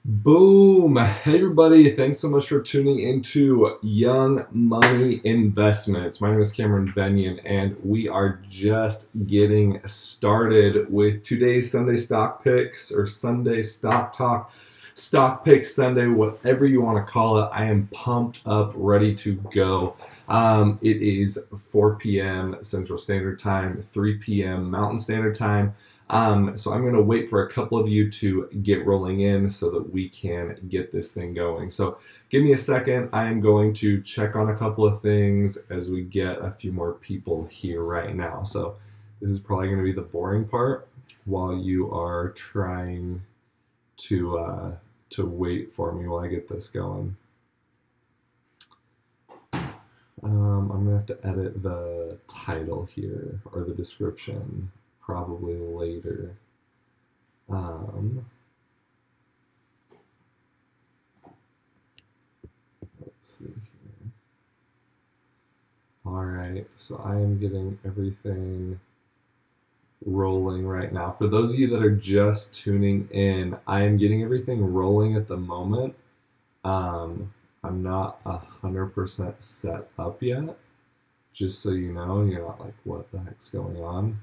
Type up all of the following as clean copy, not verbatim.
Boom! Hey everybody, thanks so much for tuning into Young Money Investments. My name is Cameron Benyon and we are just getting started with today's Sunday stock picks or Sunday stock talk, stock picks Sunday, whatever you want to call it. I am pumped up, ready to go. It is 4 p.m. Central Standard Time, 3 p.m. Mountain Standard Time. So I'm going to wait for a couple of you to get rolling in so that we can get this thing going. So give me a second. I am going to check on a couple of things as we get a few more people here right now. So this is probably going to be the boring part while you are trying to wait for me while I get this going. I'm going to have to edit the title here or the description probably later. Let's see here. All right, so I am getting everything rolling right now. For those of you that are just tuning in, I am getting everything rolling at the moment. I'm not 100% set up yet, just so you know, you're not like, what the heck's going on?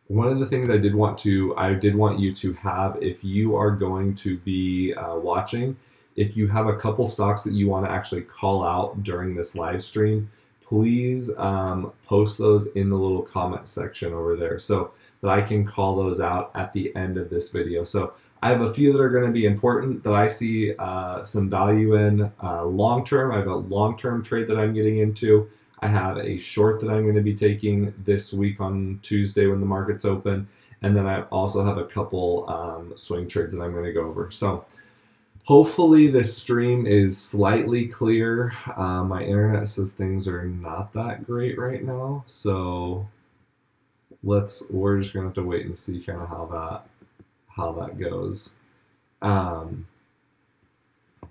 One of the things I did want you to have, if you are going to be watching, if you have a couple stocks that you want to actually call out during this live stream, please post those in the little comment section over there so that I can call those out at the end of this video. So I have a few that are going to be important that I see some value in long term. I have a long-term trade that I'm getting into. I have a short that I'm going to be taking this week on Tuesday when the market's open. And then I also have a couple swing trades that I'm going to go over. So hopefully this stream is slightly clear. My internet says things are not that great right now. So we're just going to have to wait and see kind of how that goes.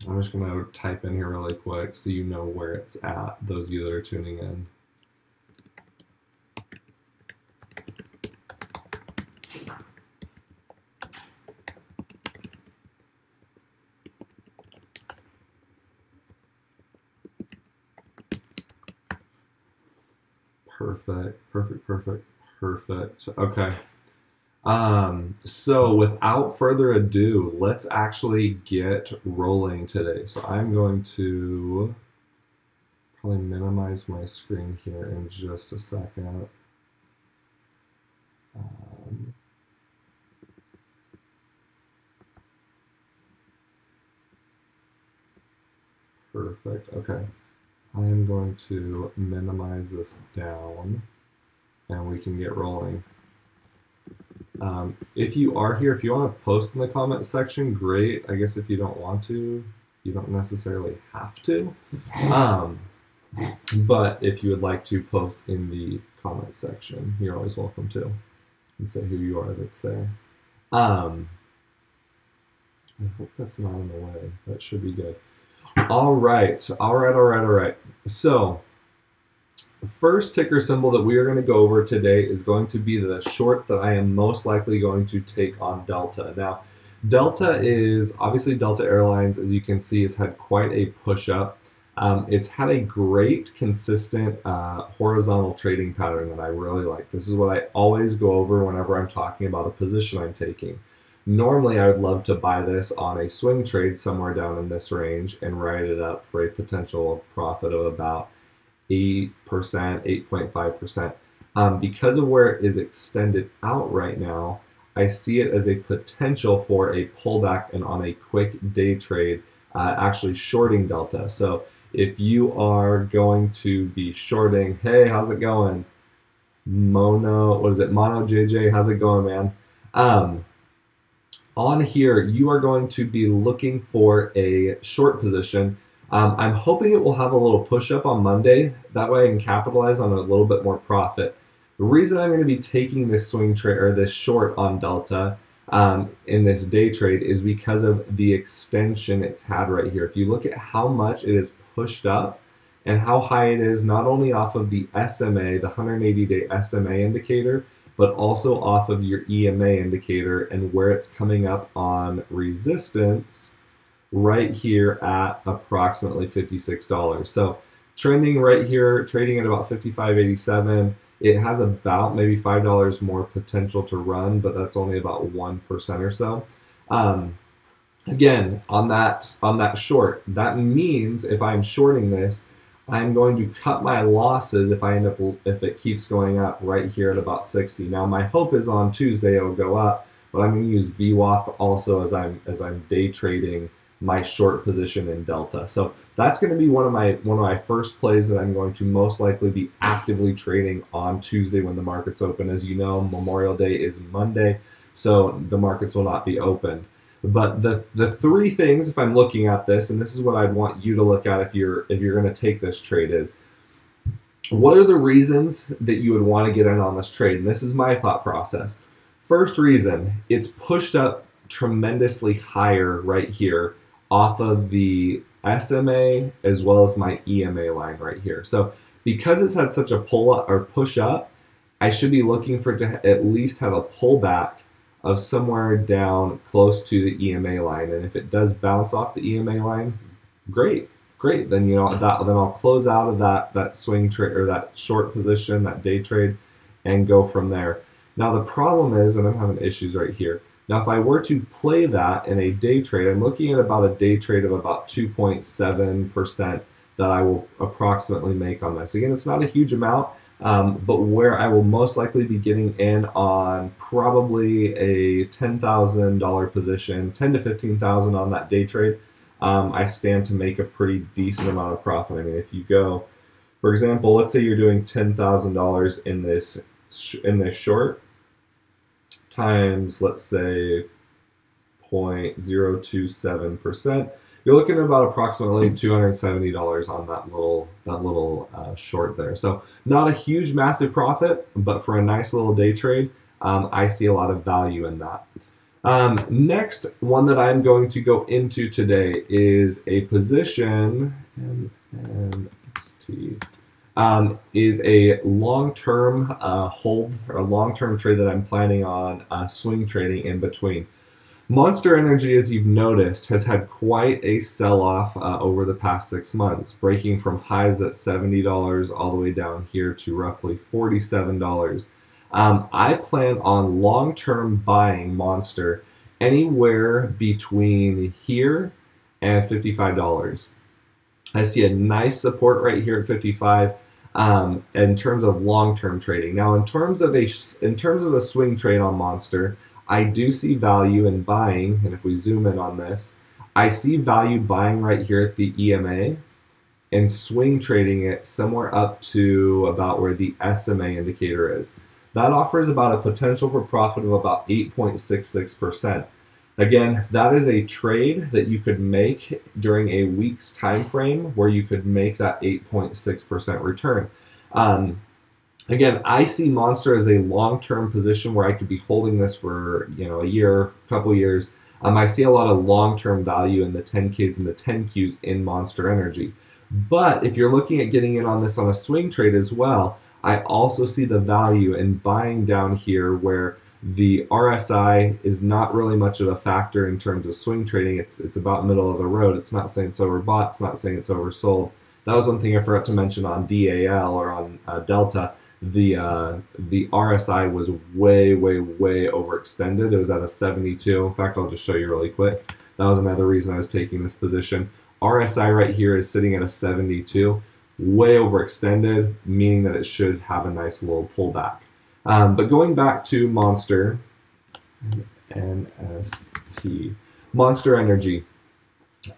I'm just going to type in here really quick so you know where it's at, those of you that are tuning in. Perfect. Okay. So without further ado, let's actually get rolling today. So I'm going to probably minimize my screen here in just a second. Perfect. Okay. I am going to minimize this down and we can get rolling. If you are here, if you want to post in the comment section, great. I guess if you don't want to, you don't necessarily have to. But if you would like to post in the comment section, you're always welcome to, and say who you are that's there. I hope that's not in the way. That should be good. All right. So the first ticker symbol that we are going to go over today is going to be the short that I am most likely going to take on Delta. Now, Delta is obviously Delta Airlines, as you can see, has had quite a push up. It's had a great consistent horizontal trading pattern that I really like. This is what I always go over whenever I'm talking about a position I'm taking. Normally, I would love to buy this on a swing trade somewhere down in this range and write it up for a potential profit of about 8%, 8.5%. Because of where it is extended out right now, I see it as a potential for a pullback and on a quick day trade, actually shorting Delta. So if you are going to be shorting, hey, how's it going? Mono JJ, how's it going, man? On here, you are going to be looking for a short position. I'm hoping it will have a little push up on Monday. That way I can capitalize on a little bit more profit. The reason I'm going to be taking this swing trade or this short on Delta in this day trade is because of the extension it's had right here. If you look at how much it is pushed up and how high it is, not only off of the SMA, the 180-day SMA indicator, but also off of your EMA indicator and where it's coming up on resistance right here at approximately $56. So trending right here, trading at about 55.87. It has about maybe $5 more potential to run, but that's only about 1% or so. Again, on that short, that means if I'm shorting this, I'm going to cut my losses if it keeps going up right here at about 60. Now my hope is on Tuesday it'll go up, but I'm going to use VWAP also as I'm day trading my short position in Delta. So that's going to be one of my first plays that I'm going to most likely be actively trading on Tuesday when the markets open. As you know, Memorial Day is Monday, so the markets will not be opened. But the three things, if I'm looking at this, and this is what I'd want you to look at if you're going to take this trade, is what are the reasons that you would want to get in on this trade? And this is my thought process. First reason, it's pushed up tremendously higher right here off of the SMA as well as my EMA line right here. So because it's had such a pull up or push up, I should be looking for it to at least have a pullback of somewhere down close to the EMA line. And if it does bounce off the EMA line, great. Then then I'll close out of that swing trade or that short position, that day trade, and go from there. Now the problem is, and I'm having issues right here. Now, if I were to play that in a day trade, I'm looking at about a day trade of about 2.7% that I will approximately make on this. Again, it's not a huge amount, but where I will most likely be getting in on probably a $10,000 position, 10 to 15,000 on that day trade, I stand to make a pretty decent amount of profit. I mean, if you go, for example, let's say you're doing $10,000 in this short, times, let's say, 0.027%, you're looking at about approximately $270 on that little short there. So not a huge, massive profit, but for a nice little day trade, I see a lot of value in that. Next one that I'm going to go into today is a position, is a long-term hold or a long-term trade that I'm planning on swing trading in between. Monster Energy, as you've noticed, has had quite a sell-off over the past 6 months, breaking from highs at $70 all the way down here to roughly $47. I plan on long-term buying Monster anywhere between here and $55. I see a nice support right here at 55 in terms of long-term trading. Now, in terms of a swing trade on Monster, I do see value in buying, and if we zoom in on this, I see value buying right here at the EMA and swing trading it somewhere up to about where the SMA indicator is. That offers about a potential for profit of about 8.66%. Again, that is a trade that you could make during a week's time frame where you could make that 8.6% return. Again, I see Monster as a long-term position where I could be holding this for a year, couple years. I see a lot of long-term value in the 10Ks and the 10Qs in Monster Energy. But if you're looking at getting in on this on a swing trade as well, I also see the value in buying down here where the RSI is not really much of a factor in terms of swing trading. It's about middle of the road. It's not saying it's overbought. It's not saying it's oversold. That was one thing I forgot to mention on DAL or on Delta. The RSI was way overextended. It was at a 72. In fact, I'll just show you really quick. That was another reason I was taking this position. RSI right here is sitting at a 72, way overextended, meaning that it should have a nice little pullback. But going back to Monster, NST, Monster Energy.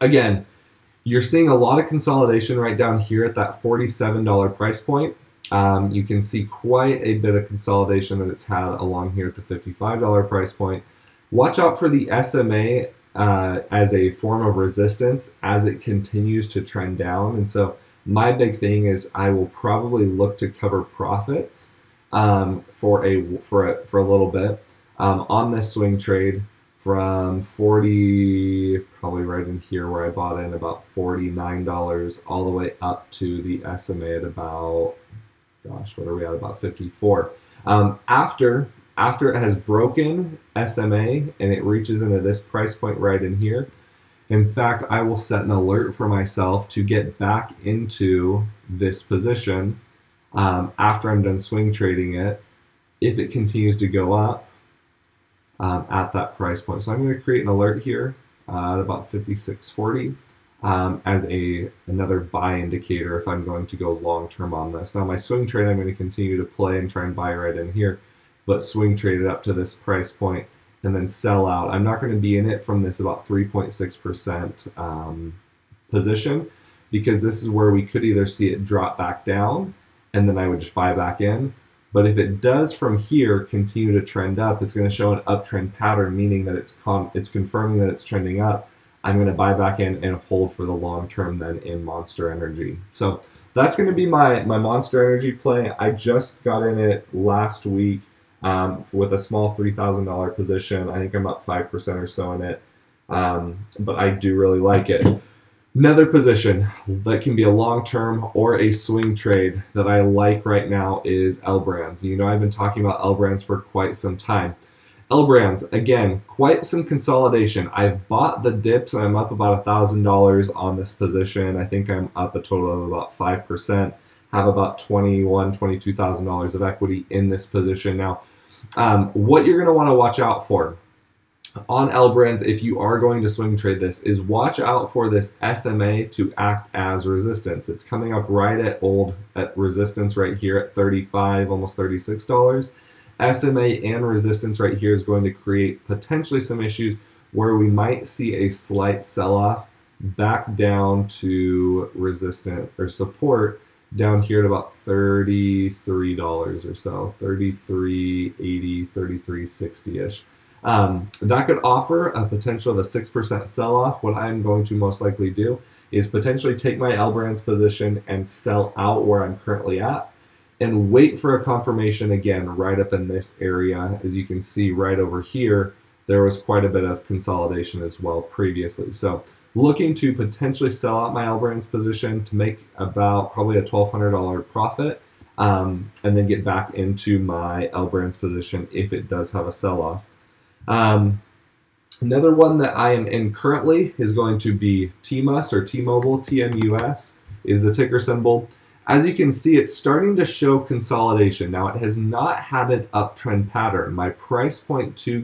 Again, you're seeing a lot of consolidation right down here at that $47 price point. You can see quite a bit of consolidation that it's had along here at the $55 price point. Watch out for the SMA as a form of resistance as it continues to trend down. And so my big thing is I will probably look to cover profits for a little bit on this swing trade from 40, probably right in here where I bought in about $49 all the way up to the SMA at about gosh, what are we at, about 54. After it has broken SMA and it reaches into this price point right in here, in fact, I will set an alert for myself to get back into this position after I'm done swing trading it, if it continues to go up at that price point. So I'm going to create an alert here at about 56.40 as another buy indicator if I'm going to go long term on this. Now my swing trade I'm going to continue to play and try and buy right in here, but swing trade it up to this price point and then sell out. I'm not going to be in it from this about 3.6% position, because this is where we could either see it drop back down and then I would just buy back in. But if it does from here continue to trend up, it's going to show an uptrend pattern, meaning that it's confirming that it's trending up. I'm going to buy back in and hold for the long term then in Monster Energy. So that's going to be my Monster Energy play. I just got in it last week with a small $3,000 position. I think I'm up 5% or so in it, but I do really like it. Another position that can be a long-term or a swing trade that I like right now is L Brands. You know, I've been talking about L Brands for quite some time. L Brands, again, quite some consolidation. I've bought the dips and I'm up about $1,000 on this position. I think I'm up a total of about 5%. Have about $21,000, $22,000 of equity in this position. Now, what you're going to want to watch out for on L Brands, if you are going to swing trade this, is watch out for this SMA to act as resistance. It's coming up right at resistance right here at $35, almost $36. SMA and resistance right here is going to create potentially some issues where we might see a slight sell-off back down to resistance or support down here at about $33 or so, $33.80, $33.60-ish. That could offer a potential of a 6% sell-off. What I'm going to most likely do is potentially take my L Brands position and sell out where I'm currently at and wait for a confirmation again right up in this area. As you can see right over here, there was quite a bit of consolidation as well previously. So looking to potentially sell out my L Brands position to make about probably a $1,200 profit, and then get back into my L Brands position if it does have a sell-off. Another one that I am in currently is going to be TMUS or T-Mobile, TMUS is the ticker symbol. As you can see, it's starting to show consolidation. Now it has not had an uptrend pattern. My price point to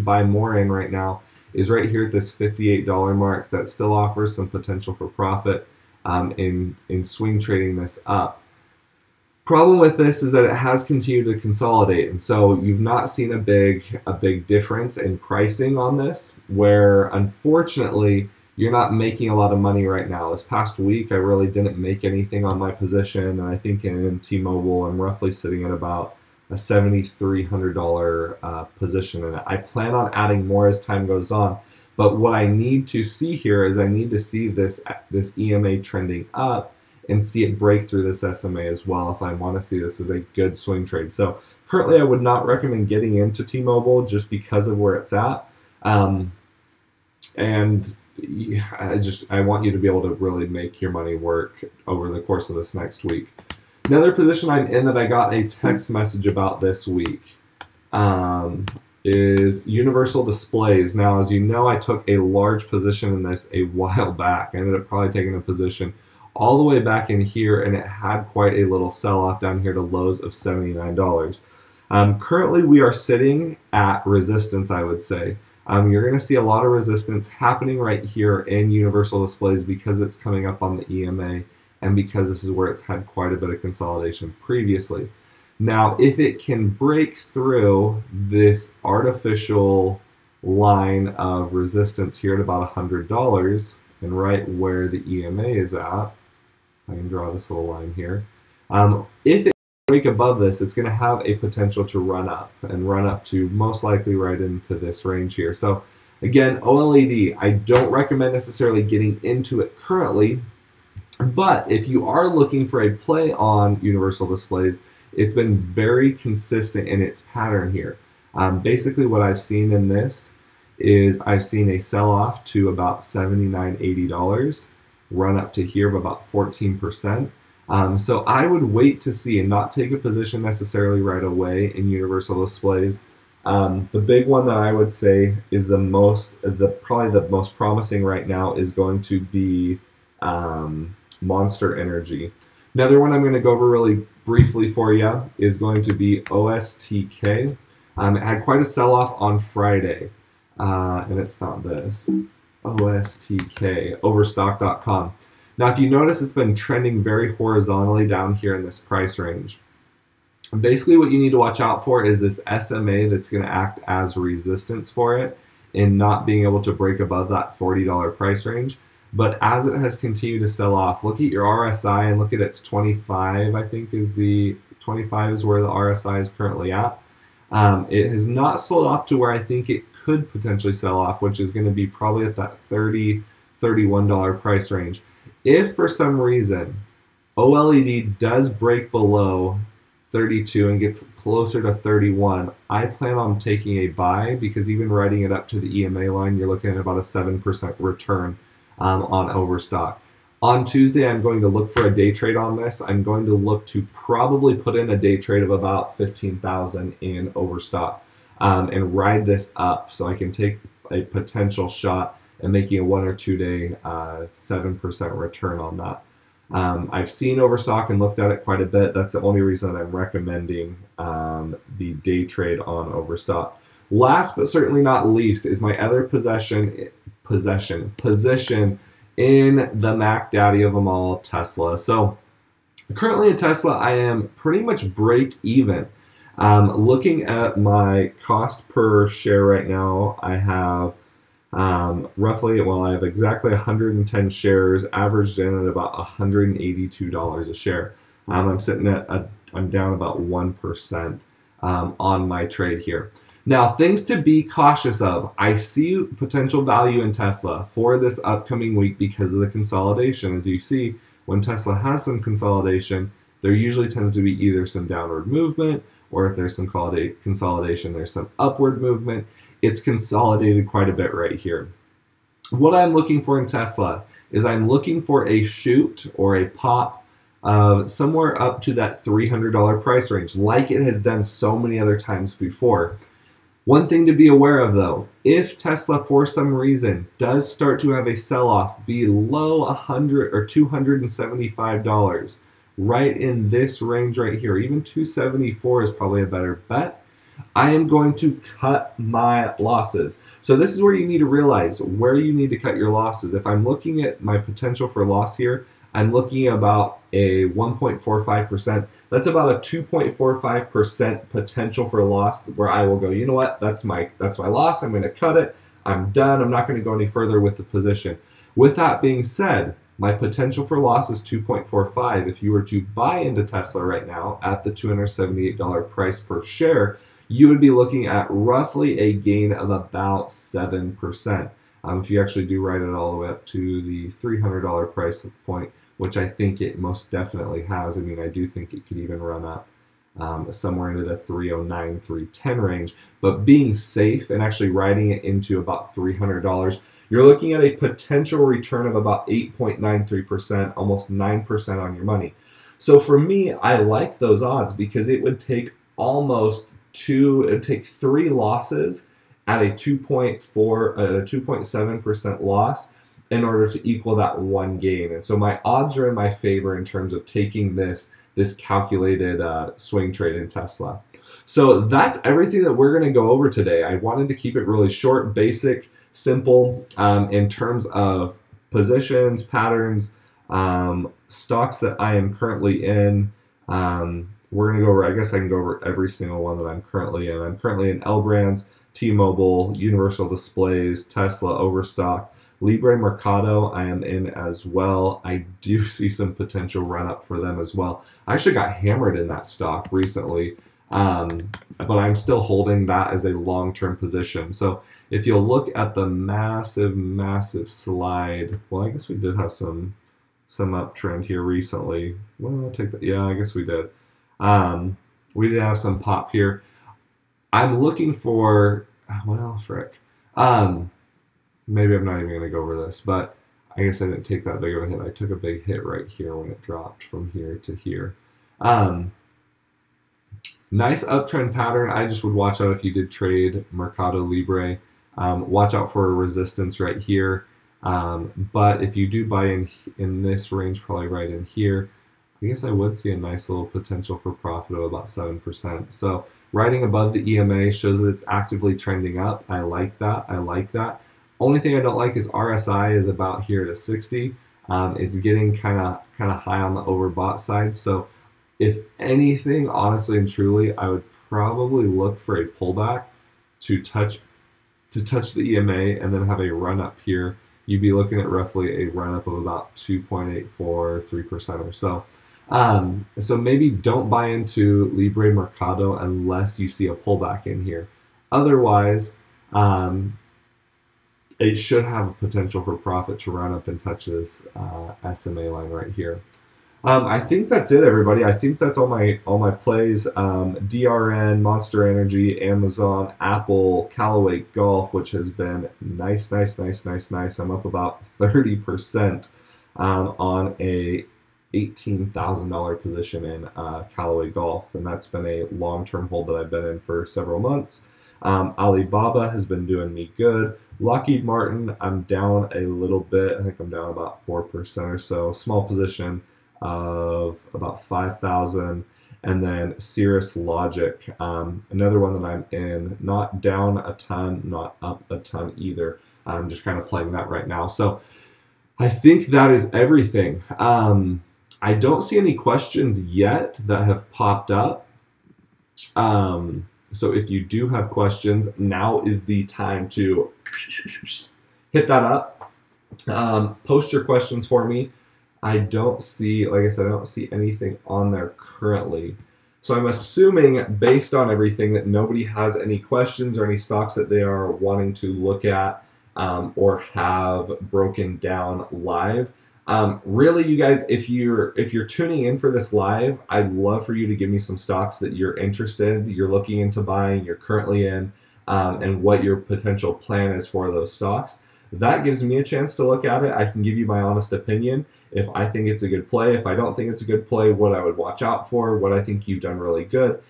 buy more in right now is right here at this $58 mark. That still offers some potential for profit in swing trading this up. Problem with this is that it has continued to consolidate, and so you've not seen a big difference in pricing on this, where unfortunately you're not making a lot of money right now. This past week I really didn't make anything on my position, and I think in T-Mobile I'm roughly sitting at about a $7,300 position in it. I plan on adding more as time goes on, but what I need to see here is I need to see this EMA trending up and see it break through this SMA as well if I want to see this as a good swing trade. So currently I would not recommend getting into T-Mobile just because of where it's at. And I want you to be able to really make your money work over the course of this next week. Another position I'm in that I got a text message about this week is Universal Displays. Now, as you know, I took a large position in this a while back. I ended up probably taking a position all the way back in here, and it had quite a little sell-off down here to lows of $79. Currently, we are sitting at resistance, I would say. You're going to see a lot of resistance happening right here in Universal Displays because it's coming up on the EMA and because this is where it's had quite a bit of consolidation previously. Now, if it can break through this artificial line of resistance here at about $100 and right where the EMA is at, I can draw this little line here. If it break above this, it's going to have a potential to run up to most likely right into this range here. So again, OLED, I don't recommend necessarily getting into it currently, but if you are looking for a play on Universal Displays, it's been very consistent in its pattern here. Basically what I've seen in this is I've seen a sell-off to about $79, $80, run up to here of about 14%. So I would wait to see and not take a position necessarily right away in Universal Displays. The big one that I would say is probably the most promising right now is going to be Monster Energy. Another one I'm going to go over really briefly for you is going to be OSTK. It had quite a sell-off on Friday, and it's not this. OSTK, Overstock.com. Now, if you notice, it's been trending very horizontally down here in this price range. Basically, what you need to watch out for is this SMA that's going to act as resistance for it and not being able to break above that $40 price range. But as it has continued to sell off, look at your RSI and look at its 25, I think is the 25 is where the RSI is currently at. It has not sold off to where I think it could potentially sell off, which is going to be probably at that $30, $31 price range. If for some reason OLED does break below 32 and gets closer to 31, I plan on taking a buy because even writing it up to the EMA line, you're looking at about a 7% return on Overstock. On Tuesday, I'm going to look for a day trade on this. I'm going to look to probably put in a day trade of about 15,000 in Overstock and ride this up so I can take a potential shot and making a 1 or 2 day 7% return on that. I've seen Overstock and looked at it quite a bit. That's the only reason I'm recommending the day trade on Overstock. Last but certainly not least is my other position in the Mac Daddy of them all, Tesla. So currently in Tesla, I am pretty much break even. Looking at my cost per share right now, I have roughly, well, I have exactly 110 shares, averaged in at about $182 a share. I'm sitting at, I'm down about 1% on my trade here. Now, things to be cautious of. I see potential value in Tesla for this upcoming week because of the consolidation. As you see, when Tesla has some consolidation, there usually tends to be either some downward movement, or if there's some consolidation, there's some upward movement. It's consolidated quite a bit right here. What I'm looking for in Tesla is I'm looking for a shoot or a pop of somewhere up to that $300 price range, like it has done so many other times before. One thing to be aware of though, if Tesla for some reason does start to have a sell-off below $100 or $275, right in this range right here, even 274 is probably a better bet, I am going to cut my losses. So this is where you need to realize where you need to cut your losses. If I'm looking at my potential for loss here, I'm looking at about a 1.45%. That's about a 2.45% potential for loss where I will go, you know what, that's my loss. I'm going to cut it. I'm done. I'm not going to go any further with the position. With that being said, my potential for loss is 2.45. If you were to buy into Tesla right now at the $278 price per share, you would be looking at roughly a gain of about 7%. If you actually do write it all the way up to the $300 price point, which I think it most definitely has. I mean, I do think it could even run up somewhere into the 309, 310 range. But being safe and actually writing it into about $300, you're looking at a potential return of about 8.93%, almost 9% on your money. So for me, I like those odds because it would take almost it would take 3 losses at a 2.7% loss in order to equal that 1 gain. And so my odds are in my favor in terms of taking this calculated swing trade in Tesla. So that's everything that we're going to go over today. I wanted to keep it really short, basic, simple in terms of positions, patterns, stocks that I am currently in. We're going to go over, I guess I can go over every single one that I'm currently in. I'm currently in L Brands, T-Mobile, Universal Displays, Tesla, Overstock, Libre, Mercado I am in as well. I do see some potential run up for them as well. I actually got hammered in that stock recently, but I'm still holding that as a long-term position. So if you'll look at the massive, massive slide, well, I guess we did have some uptrend here recently. Well, I'll take that. Yeah, I guess we did. We did have some pop here. I'm looking for, well, frick. Maybe I'm not even going to go over this, but I guess I didn't take that big of a hit. I took a big hit right here when it dropped from here to here. Nice uptrend pattern. I just would watch out if you did trade Mercado Libre. Watch out for a resistance right here. But if you do buy in this range, probably right in here, I guess I would see a nice little potential for profit of about 7%. So riding above the EMA shows that it's actively trending up. I like that. I like that. Only thing I don't like is RSI is about here to 60. It's getting kind of high on the overbought side. So if anything, honestly and truly, I would probably look for a pullback to touch the EMA and then have a run up here. You'd be looking at roughly a run up of about 2.843% or so. So maybe don't buy into Libre Mercado unless you see a pullback in here. Otherwise, it should have a potential for profit to run up and touch this SMA line right here. I think that's it, everybody. I think that's all my plays. DRN, Monster Energy, Amazon, Apple, Callaway Golf, which has been nice. I'm up about 30% on a $18,000 position in Callaway Golf, and that's been a long-term hold that I've been in for several months. Alibaba has been doing me good. Lockheed Martin, I'm down a little bit. I think I'm down about 4% or so. Small position of about 5,000. And then Cirrus Logic, another one that I'm in, not down a ton, not up a ton either. I'm just kind of playing that right now. So I think that is everything. I don't see any questions yet that have popped up. So if you do have questions, now is the time to hit that up. Post your questions for me. I don't see, like I said, I don't see anything on there currently. So I'm assuming, based on everything, that nobody has any questions or any stocks that they are wanting to look at or have broken down live. Really, you guys, if you're tuning in for this live, I'd love for you to give me some stocks that you're interested, you're looking into buying, you're currently in, and what your potential plan is for those stocks. That gives me a chance to look at it. I can give you my honest opinion. If I think it's a good play, if I don't think it's a good play, what I would watch out for, what I think you've done really good.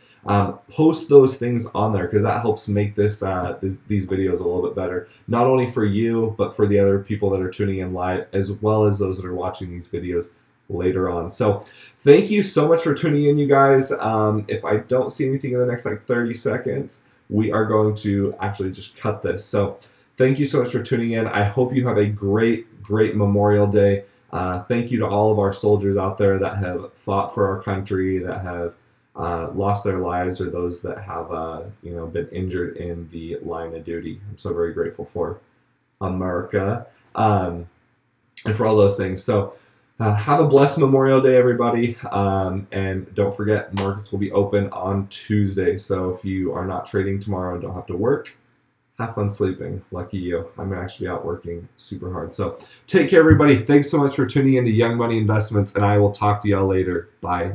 Post those things on there because that helps make these videos a little bit better, not only for you, but for the other people that are tuning in live, as well as those that are watching these videos later on. So thank you so much for tuning in, you guys. If I don't see anything in the next like 30 seconds, we are going to actually just cut this. So thank you so much for tuning in. I hope you have a great Memorial Day. Thank you to all of our soldiers out there that have fought for our country, that have lost their lives, or those that have been injured in the line of duty. I'm so very grateful for America and for all those things. So have a blessed Memorial Day, everybody. And don't forget, markets will be open on Tuesday. So if you are not trading tomorrow and don't have to work, have fun sleeping. Lucky you. I'm going to actually be out working super hard. So take care, everybody. Thanks so much for tuning in to Young Money Investments, and I will talk to y'all later. Bye.